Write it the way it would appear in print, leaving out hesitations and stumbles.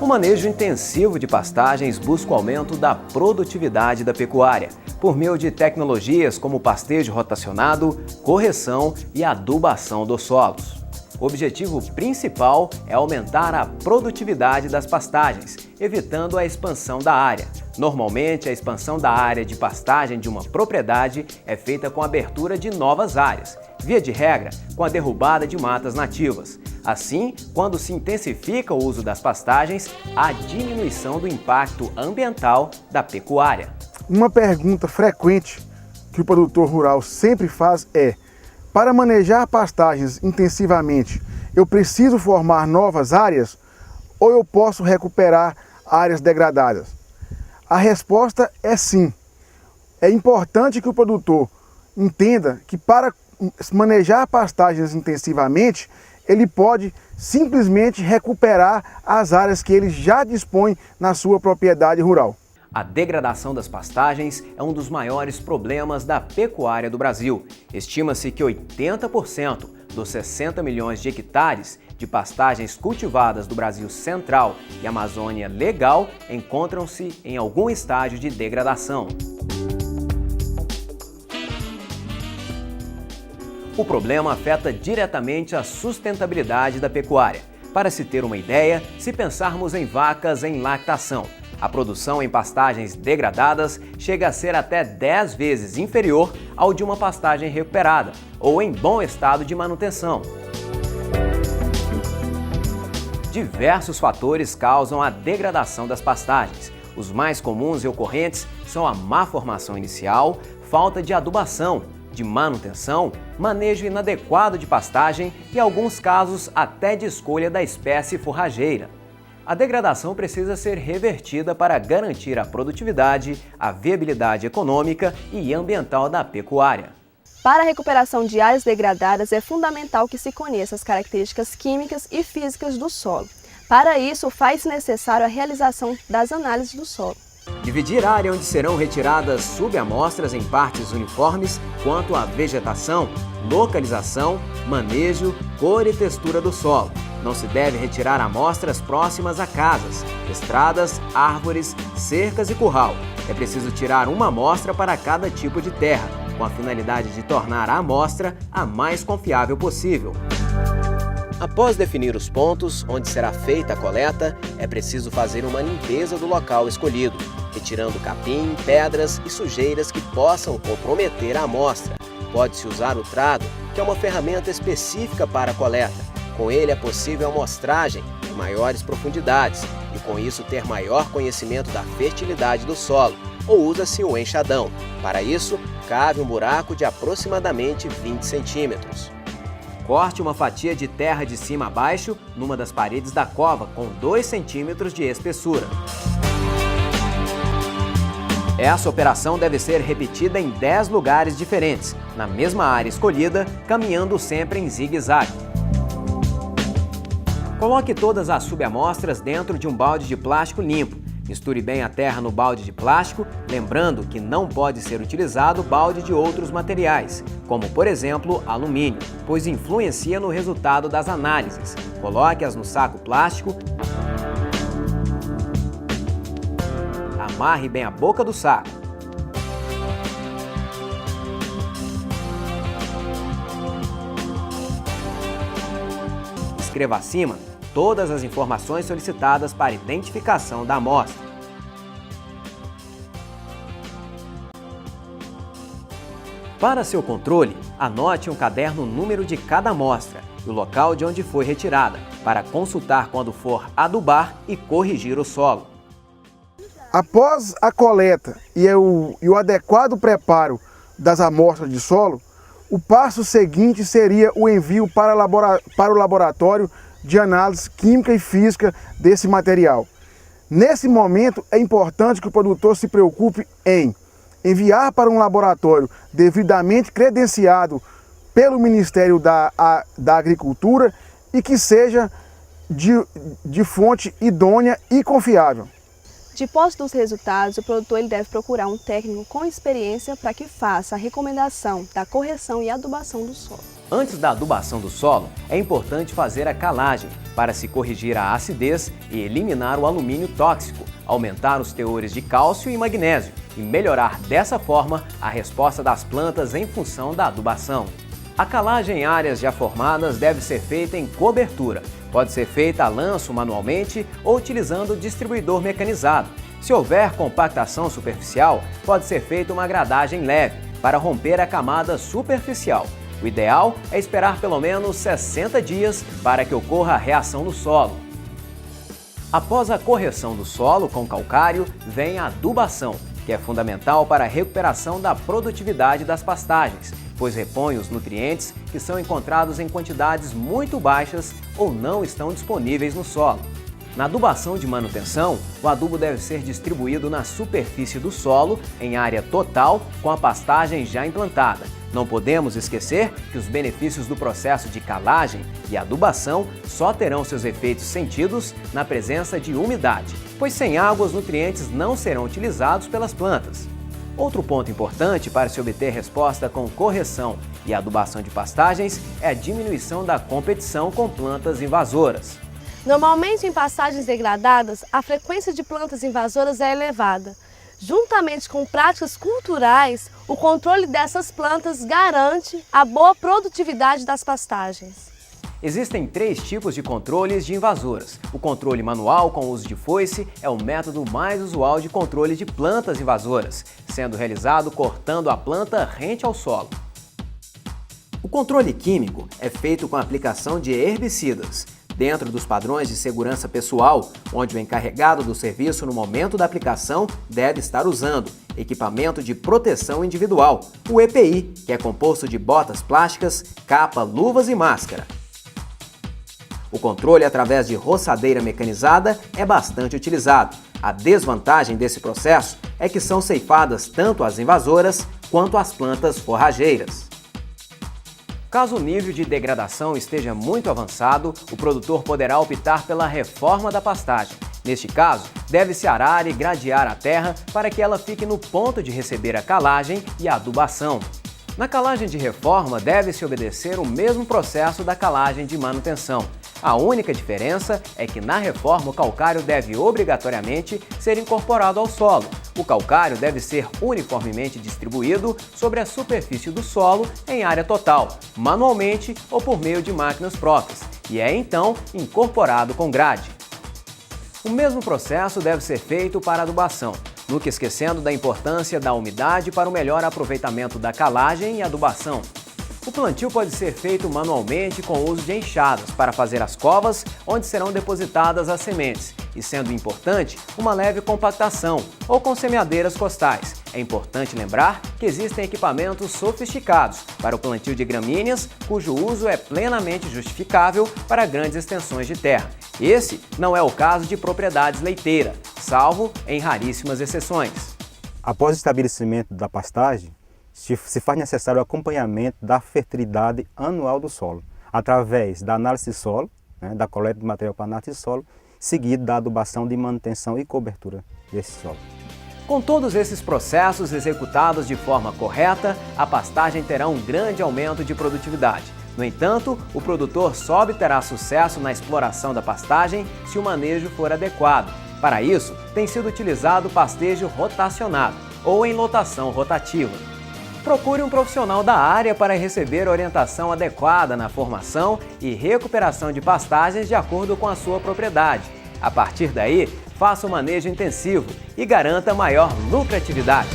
O manejo intensivo de pastagens busca o aumento da produtividade da pecuária, por meio de tecnologias como pastejo rotacionado, correção e adubação dos solos. O objetivo principal é aumentar a produtividade das pastagens, evitando a expansão da área. Normalmente, a expansão da área de pastagem de uma propriedade é feita com a abertura de novas áreas, via de regra, com a derrubada de matas nativas. Assim, quando se intensifica o uso das pastagens, há diminuição do impacto ambiental da pecuária. Uma pergunta frequente que o produtor rural sempre faz é: para manejar pastagens intensivamente, eu preciso formar novas áreas ou eu posso recuperar áreas degradadas? A resposta é sim. É importante que o produtor entenda que para manejar pastagens intensivamente, ele pode simplesmente recuperar as áreas que ele já dispõe na sua propriedade rural. A degradação das pastagens é um dos maiores problemas da pecuária do Brasil. Estima-se que 80% dos 60 milhões de hectares de pastagens cultivadas do Brasil Central e Amazônia Legal encontram-se em algum estágio de degradação. O problema afeta diretamente a sustentabilidade da pecuária. Para se ter uma ideia, se pensarmos em vacas em lactação, a produção em pastagens degradadas chega a ser até 10 vezes inferior ao de uma pastagem recuperada ou em bom estado de manutenção. Diversos fatores causam a degradação das pastagens. Os mais comuns e ocorrentes são a má formação inicial, falta de adubação, de manutenção, manejo inadequado de pastagem e, em alguns casos, até de escolha da espécie forrageira. A degradação precisa ser revertida para garantir a produtividade, a viabilidade econômica e ambiental da pecuária. Para a recuperação de áreas degradadas, é fundamental que se conheça as características químicas e físicas do solo. Para isso, faz necessário a realização das análises do solo. Dividir a área onde serão retiradas subamostras em partes uniformes quanto à vegetação, localização, manejo, cor e textura do solo. Não se deve retirar amostras próximas a casas, estradas, árvores, cercas e curral. É preciso tirar uma amostra para cada tipo de terra, com a finalidade de tornar a amostra a mais confiável possível. Após definir os pontos onde será feita a coleta, é preciso fazer uma limpeza do local escolhido, retirando capim, pedras e sujeiras que possam comprometer a amostra. Pode-se usar o trado, que é uma ferramenta específica para a coleta. Com ele é possível a amostragem em maiores profundidades e com isso ter maior conhecimento da fertilidade do solo, ou usa-se o enxadão. Para isso, cave um buraco de aproximadamente 20 centímetros. Corte uma fatia de terra de cima a baixo numa das paredes da cova com 2 centímetros de espessura. Essa operação deve ser repetida em 10 lugares diferentes, na mesma área escolhida, caminhando sempre em zigue-zague. Coloque todas as subamostras dentro de um balde de plástico limpo. Misture bem a terra no balde de plástico, lembrando que não pode ser utilizado balde de outros materiais, como por exemplo alumínio, pois influencia no resultado das análises. Coloque-as no saco plástico, amarre bem a boca do saco. Escreva acima todas as informações solicitadas para identificação da amostra. Para seu controle, anote um caderno o número de cada amostra e o local de onde foi retirada, para consultar quando for adubar e corrigir o solo. Após a coleta e o adequado preparo das amostras de solo, o passo seguinte seria o envio para o laboratório de análise química e física desse material. Nesse momento, é importante que o produtor se preocupe em enviar para um laboratório devidamente credenciado pelo Ministério da Agricultura e que seja de fonte idônea e confiável. De posse dos resultados, o produtor deve procurar um técnico com experiência para que faça a recomendação da correção e adubação do solo. Antes da adubação do solo, é importante fazer a calagem, para se corrigir a acidez e eliminar o alumínio tóxico, aumentar os teores de cálcio e magnésio e melhorar dessa forma a resposta das plantas em função da adubação. A calagem em áreas já formadas deve ser feita em cobertura. Pode ser feita a lanço manualmente ou utilizando distribuidor mecanizado. Se houver compactação superficial, pode ser feita uma gradagem leve para romper a camada superficial. O ideal é esperar pelo menos 60 dias para que ocorra a reação no solo. Após a correção do solo com calcário, vem a adubação, que é fundamental para a recuperação da produtividade das pastagens, pois repõe os nutrientes que são encontrados em quantidades muito baixas ou não estão disponíveis no solo. Na adubação de manutenção, o adubo deve ser distribuído na superfície do solo, em área total, com a pastagem já implantada. Não podemos esquecer que os benefícios do processo de calagem e adubação só terão seus efeitos sentidos na presença de umidade, pois sem água os nutrientes não serão utilizados pelas plantas. Outro ponto importante para se obter resposta com correção e adubação de pastagens é a diminuição da competição com plantas invasoras. Normalmente, em pastagens degradadas, a frequência de plantas invasoras é elevada. Juntamente com práticas culturais, o controle dessas plantas garante a boa produtividade das pastagens. Existem 3 tipos de controles de invasoras. O controle manual com uso de foice é o método mais usual de controle de plantas invasoras, sendo realizado cortando a planta rente ao solo. O controle químico é feito com a aplicação de herbicidas. Dentro dos padrões de segurança pessoal, onde o encarregado do serviço no momento da aplicação deve estar usando equipamento de proteção individual, o EPI, que é composto de botas plásticas, capa, luvas e máscara. O controle através de roçadeira mecanizada é bastante utilizado. A desvantagem desse processo é que são ceifadas tanto as invasoras quanto as plantas forrageiras. Caso o nível de degradação esteja muito avançado, o produtor poderá optar pela reforma da pastagem. Neste caso, deve-se arar e gradear a terra para que ela fique no ponto de receber a calagem e a adubação. Na calagem de reforma, deve-se obedecer o mesmo processo da calagem de manutenção. A única diferença é que na reforma o calcário deve obrigatoriamente ser incorporado ao solo. O calcário deve ser uniformemente distribuído sobre a superfície do solo em área total, manualmente ou por meio de máquinas próprias, e é então incorporado com grade. O mesmo processo deve ser feito para a adubação, nunca esquecendo da importância da umidade para o melhor aproveitamento da calagem e adubação. O plantio pode ser feito manualmente com o uso de enxadas para fazer as covas onde serão depositadas as sementes e, sendo importante, uma leve compactação ou com semeadeiras costais. É importante lembrar que existem equipamentos sofisticados para o plantio de gramíneas, cujo uso é plenamente justificável para grandes extensões de terra. Esse não é o caso de propriedades leiteiras, salvo em raríssimas exceções. Após o estabelecimento da pastagem, se faz necessário o acompanhamento da fertilidade anual do solo, através da análise de solo, da coleta de material para análise de solo, seguido da adubação de manutenção e cobertura desse solo. Com todos esses processos executados de forma correta, a pastagem terá um grande aumento de produtividade. No entanto, o produtor só obterá sucesso na exploração da pastagem se o manejo for adequado. Para isso, tem sido utilizado pastejo rotacionado ou em lotação rotativa. Procure um profissional da área para receber orientação adequada na formação e recuperação de pastagens de acordo com a sua propriedade. A partir daí, faça um manejo intensivo e garanta maior lucratividade.